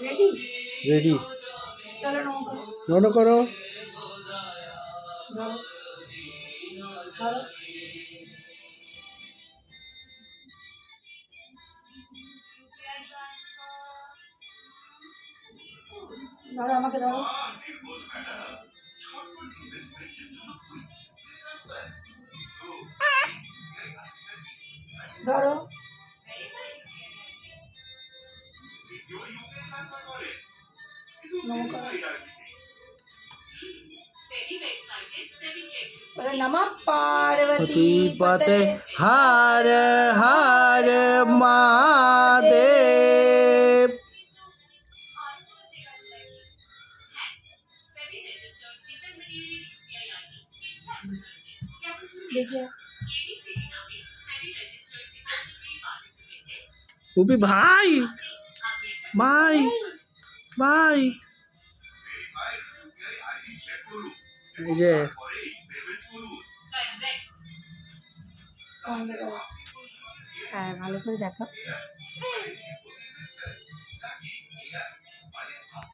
Ready ready चलो नोनो करो धरो धरो ধরো আমাকে ধরো ধরো नमः पार्वती पते हर हर महादेव। देखिए उबी भाई भाई भाई যে হ্যাঁ ভালো করে দেখো